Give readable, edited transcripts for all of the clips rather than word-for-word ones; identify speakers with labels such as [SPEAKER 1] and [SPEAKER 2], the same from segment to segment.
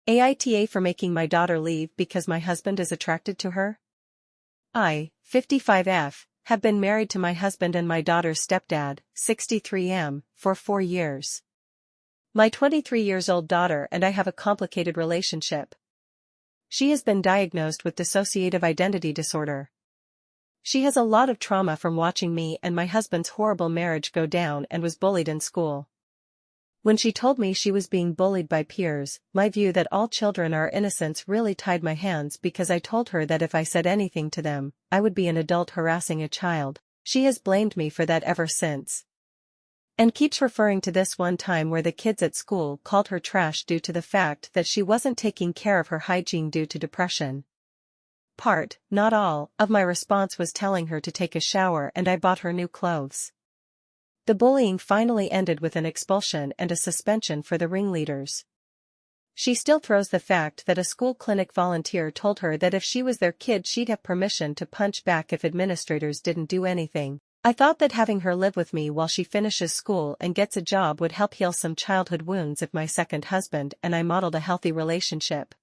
[SPEAKER 1] AITA for making my daughter leave because my husband is attracted to her? I, 55F, have been married to my husband and my daughter's stepdad, 63M, for 4 years. My 23-year-old daughter and I have a complicated relationship. She has been diagnosed with dissociative identity disorder. She has a lot of trauma from watching me and my husband's horrible marriage go down and was bullied in school. When she told me she was being bullied by peers, my view that all children are innocents really tied my hands because I told her that if I said anything to them, I would be an adult harassing a child. She has blamed me for that ever since. And keeps referring to this one time where the kids at school called her trash due to the fact that she wasn't taking care of her hygiene due to depression. Part, not all, of my response was telling her to take a shower and I bought her new clothes. The bullying finally ended with an expulsion and a suspension for the ringleaders. She still throws the fact that a school clinic volunteer told her that if she was their kid she'd have permission to punch back if administrators didn't do anything. I thought that having her live with me while she finishes school and gets a job would help heal some childhood wounds if my second husband and I modeled a healthy relationship.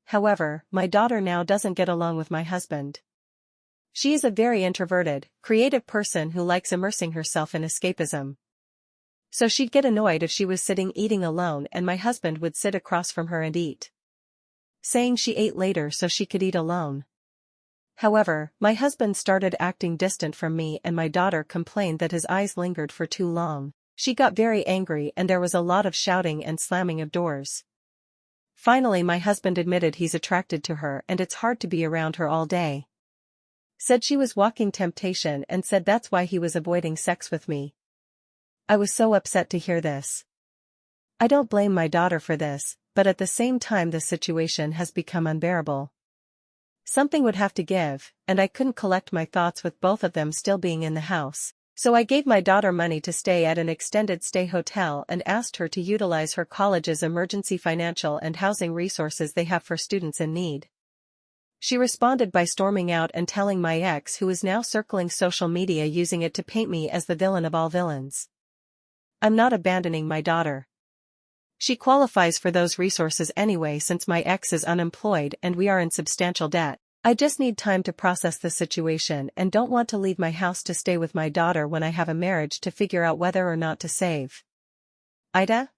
[SPEAKER 1] However, my daughter now doesn't get along with my husband. She is a very introverted, creative person who likes immersing herself in escapism. So she'd get annoyed if she was sitting eating alone and my husband would sit across from her and eat, saying she ate later so she could eat alone. However, my husband started acting distant from me and my daughter complained that his eyes lingered for too long. She got very angry and there was a lot of shouting and slamming of doors. Finally my husband admitted he's attracted to her and it's hard to be around her all day. Said she was walking temptation and said that's why he was avoiding sex with me. I was so upset to hear this. I don't blame my daughter for this, but at the same time the situation has become unbearable. Something would have to give, and I couldn't collect my thoughts with both of them still being in the house, so I gave my daughter money to stay at an extended stay hotel and asked her to utilize her college's emergency financial and housing resources they have for students in need. She responded by storming out and telling my ex, who is now circling social media using it to paint me as the villain of all villains. I'm not abandoning my daughter. She qualifies for those resources anyway since my ex is unemployed and we are in substantial debt. I just need time to process the situation and don't want to leave my house to stay with my daughter when I have a marriage to figure out whether or not to save. AITA?